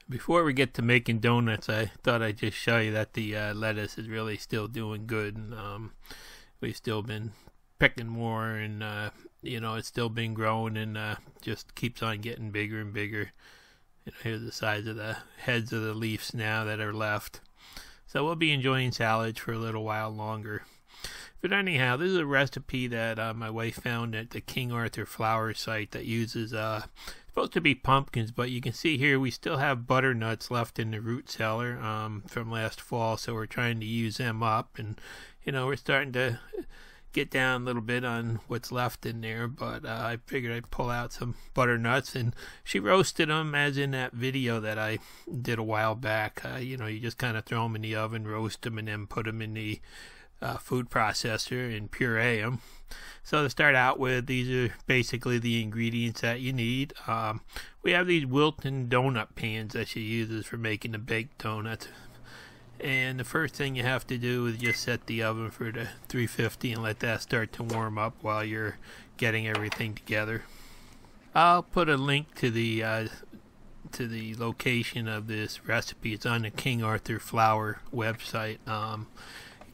Before we get to making donuts, I thought I'd just show you that the lettuce is really still doing good, and we've still been picking more, and it's still been growing, and just keeps on getting bigger and bigger. Here's the size of the heads of the leaves now that are left. So we'll be enjoying salads for a little while longer. But anyhow, this is a recipe that my wife found at the King Arthur Flower site that uses supposed to be pumpkins, but you can see here we still have butternuts left in the root cellar from last fall, so we're trying to use them up, and we're starting to get down a little bit on what's left in there, but I figured I'd pull out some butternuts, and she roasted them as in that video that I did a while back. You just kind of throw them in the oven, roast them, and then put them in the food processor and puree them. So to start out with, these are basically the ingredients that you need. We have these Wilton donut pans that she uses for making the baked donuts. And the first thing you have to do is just set the oven for the 350 and let that start to warm up while you're getting everything together. I'll put a link to the location of this recipe. It's on the King Arthur Flower website.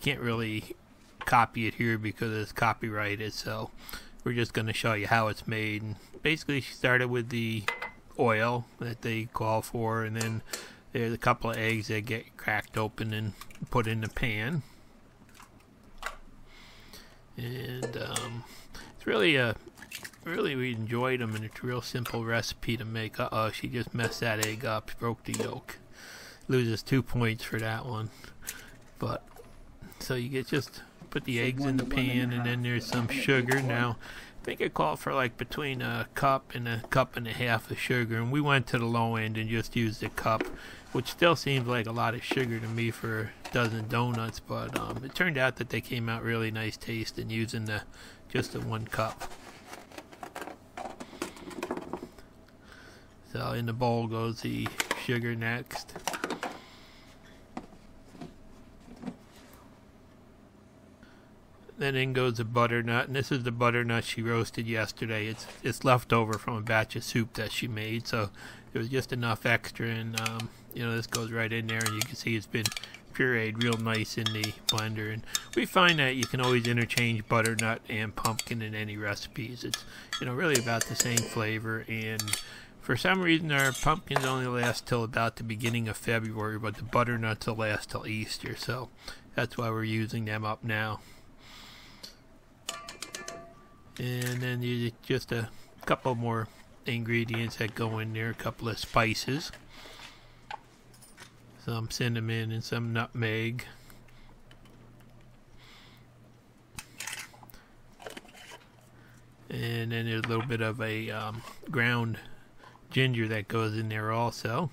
Can't really copy it here because it's copyrighted, so we're just going to show you how it's made. And basically, she started with the oil that they call for, and then there's a couple of eggs that get cracked open and put in the pan. And it's really we enjoyed them, and it's a real simple recipe to make. She just messed that egg up, broke the yolk. Loses 2 points for that one. But so you just put the eggs in the pan, and then there's some sugar. Now, I think it called for like between a cup and a cup and a half of sugar, and we went to the low end and just used a cup, which still seems like a lot of sugar to me for a dozen donuts, but it turned out that they came out really nice tasting using just the 1 cup. So in the bowl goes the sugar next. Then in goes the butternut, and this is the butternut she roasted yesterday. It's left over from a batch of soup that she made, so there was just enough extra, and this goes right in there, and you can see it's been pureed real nice in the blender. And we find that you can always interchange butternut and pumpkin in any recipes. It's really about the same flavor, and for some reason our pumpkins only last till about the beginning of February, but the butternuts will last till Easter, so that's why we're using them up now. And then there's just a couple more ingredients that go in there, a couple of spices, some cinnamon and some nutmeg. And then there's a little bit of a ground ginger that goes in there also.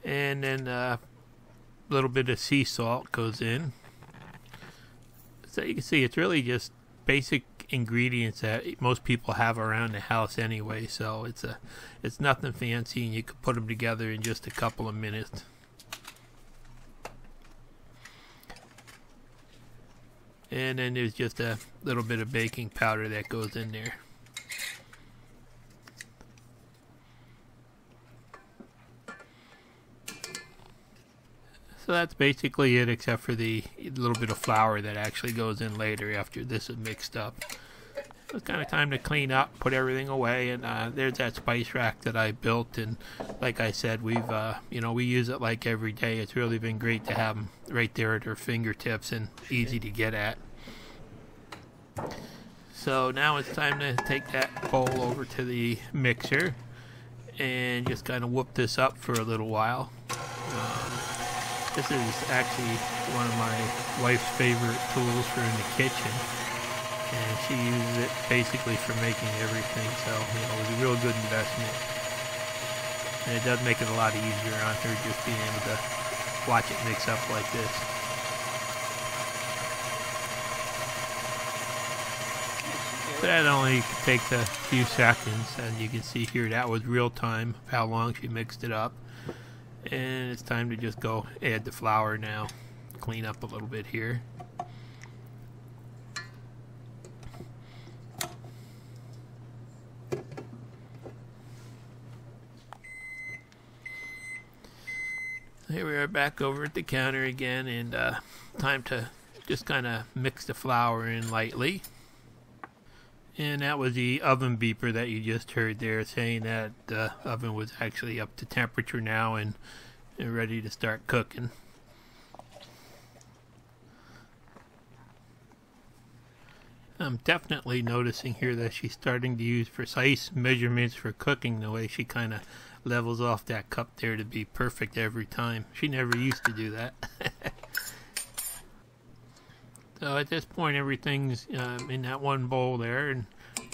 And then a little bit of sea salt goes in. So you can see it's really just basic ingredients that most people have around the house anyway. So it's nothing fancy, and you can put them together in just a couple of minutes. And then there's just a little bit of baking powder that goes in there. So that's basically it, except for the little bit of flour that actually goes in later after this is mixed up. It's kind of time to clean up, put everything away, and there's that spice rack that I built, and like I said, we've we use it like every day. It's really been great to have them right there at our fingertips and easy to get at. So now it's time to take that bowl over to the mixer and just kind of whoop this up for a little while. This is actually one of my wife's favorite tools for in the kitchen, and she uses it basically for making everything, so it was a real good investment. And it does make it a lot easier on her just being able to watch it mix up like this. So that only takes a few seconds, and you can see here that was real time how long she mixed it up. And it's time to just go add the flour now. Clean up a little bit here. Here we are back over at the counter again, and time to just kind of mix the flour in lightly. And that was the oven beeper that you just heard there, saying that the oven was actually up to temperature now and ready to start cooking. I'm definitely noticing here that she's starting to use precise measurements for cooking, the way she kind of levels off that cup there to be perfect every time. She never used to do that. So at this point, everything's in that one bowl there, and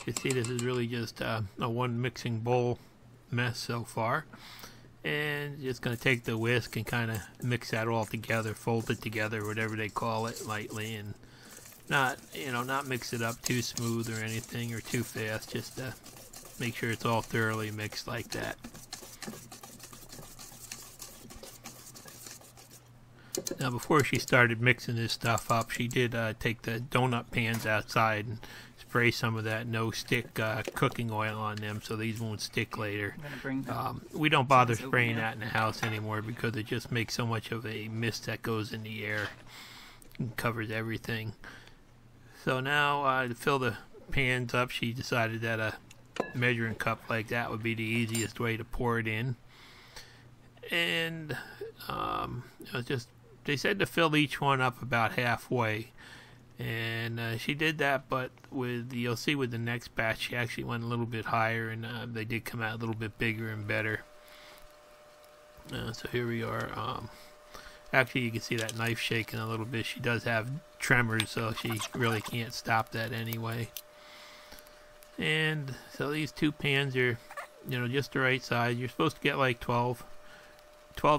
you see this is really just a one mixing bowl mess so far. And just going to take the whisk and kind of mix that all together, fold it together, whatever they call it, lightly, and not mix it up too smooth or anything or too fast, just to make sure it's all thoroughly mixed like that. Now, before she started mixing this stuff up, she did take the donut pans outside and spray some of that no-stick cooking oil on them so these won't stick later. We don't bother spraying that in the house anymore because it just makes so much of a mist that goes in the air and covers everything. So now, to fill the pans up, she decided that a measuring cup like that would be the easiest way to pour it in. And they said to fill each one up about halfway. And she did that, but you'll see with the next batch, she actually went a little bit higher, and they did come out a little bit bigger and better. So here we are. Actually, you can see that knife shaking a little bit. She does have tremors, so she really can't stop that anyway. And so these two pans are, just the right size. You're supposed to get like 12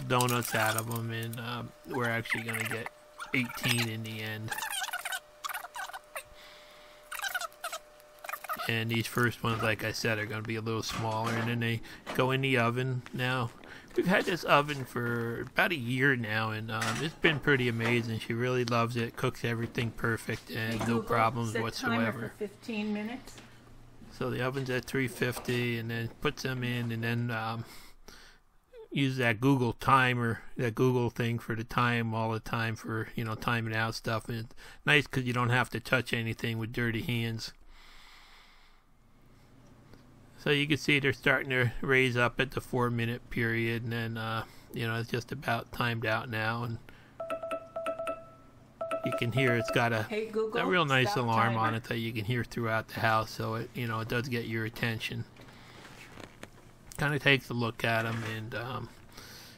donuts out of them, and we're actually going to get 18 in the end. And these first ones, like I said, are going to be a little smaller, and then they go in the oven. Now, we've had this oven for about a year now, and it's been pretty amazing. She really loves it, cooks everything perfect, and no problems whatsoever. Timer for 15 minutes. So the oven's at 350, and then puts them in, and then use that Google timer, that Google thing for the time all the time for, timing out stuff. And it's nice because you don't have to touch anything with dirty hands. So you can see they're starting to raise up at the 4-minute period, and then, it's just about timed out now. And you can hear it's got a real nice alarm on it that you can hear throughout the house, so it, it does get your attention. Kind of takes a look at them, and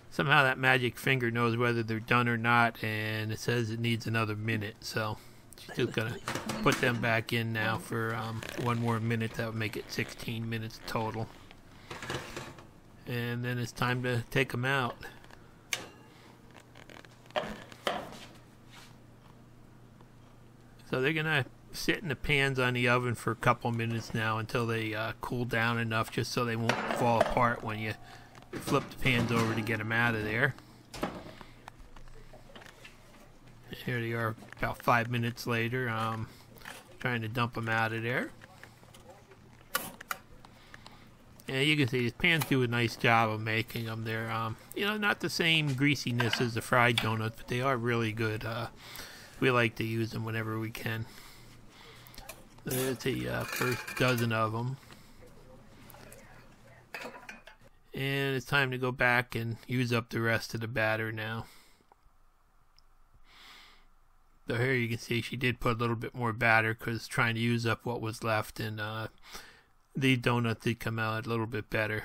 somehow that magic finger knows whether they're done or not, and it says it needs another minute, so she's just going to put them back in now for one more minute. That would make it 16 minutes total. And then it's time to take them out. So they're going to sit in the pans on the oven for a couple minutes now until they cool down enough, just so they won't fall apart when you flip the pans over to get them out of there. Here they are about 5 minutes later, trying to dump them out of there. And you can see these pans do a nice job of making them. They're, not the same greasiness as the fried donuts, but they are really good. We like to use them whenever we can. There's the first dozen of them. And it's time to go back and use up the rest of the batter now. So here you can see she did put a little bit more batter because trying to use up what was left, and the donuts did come out a little bit better.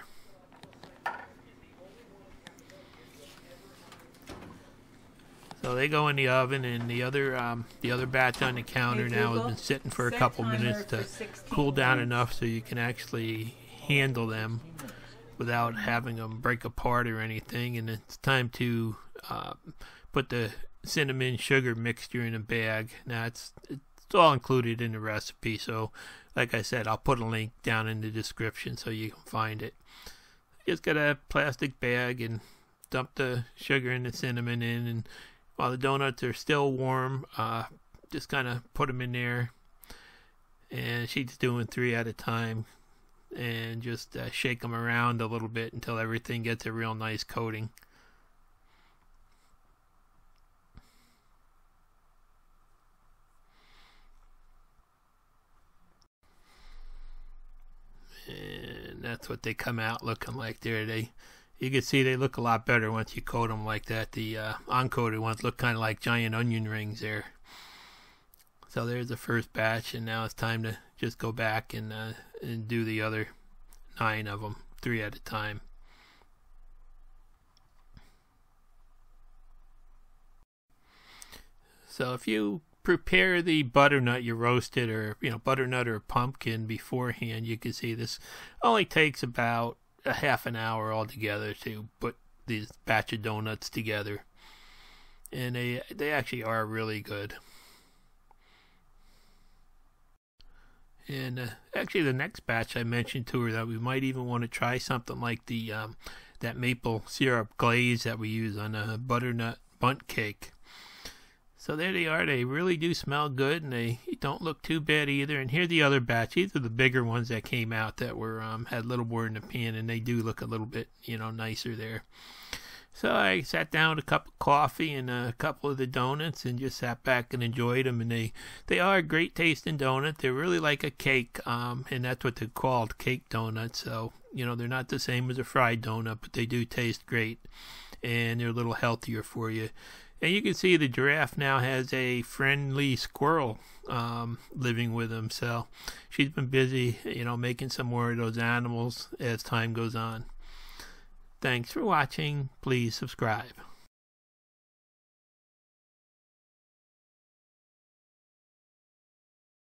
So they go in the oven, and the other batch on the counter now has been sitting for a couple minutes to cool down enough so you can actually handle them without having them break apart or anything. And it's time to put the cinnamon sugar mixture in a bag. Now it's all included in the recipe, so like I said, I'll put a link down in the description so you can find it. Just get a plastic bag and dump the sugar and the cinnamon in, and while the donuts are still warm, just kind of put them in there. And she's doing 3 at a time, and just shake them around a little bit until everything gets a real nice coating. that's what they come out looking like there. You can see they look a lot better once you coat them like that. The uncoated ones look kind of like giant onion rings there. So there's the first batch, and now it's time to just go back and do the other 9 of them, 3 at a time. So if you prepare the butternut, you roast it, or butternut or pumpkin beforehand, you can see this only takes about a half an hour altogether to put these batch of donuts together, and they actually are really good. And actually, the next batch I mentioned to her that we might even want to try something like the that maple syrup glaze that we use on a butternut bundt cake. So there they are. They really do smell good, and they don't look too bad either. And here's the other batch. These are the bigger ones that came out that were had a little more in the pan, and they do look a little bit nicer there. So I sat down with a cup of coffee and a couple of the donuts and just sat back and enjoyed them. And they are a great tasting donut. They're really like a cake, and that's what they're called, cake donuts. So they're not the same as a fried donut, but they do taste great, and they're a little healthier for you. And you can see the giraffe now has a friendly squirrel living with him. So she's been busy, making some more of those animals as time goes on. Thanks for watching. Please subscribe.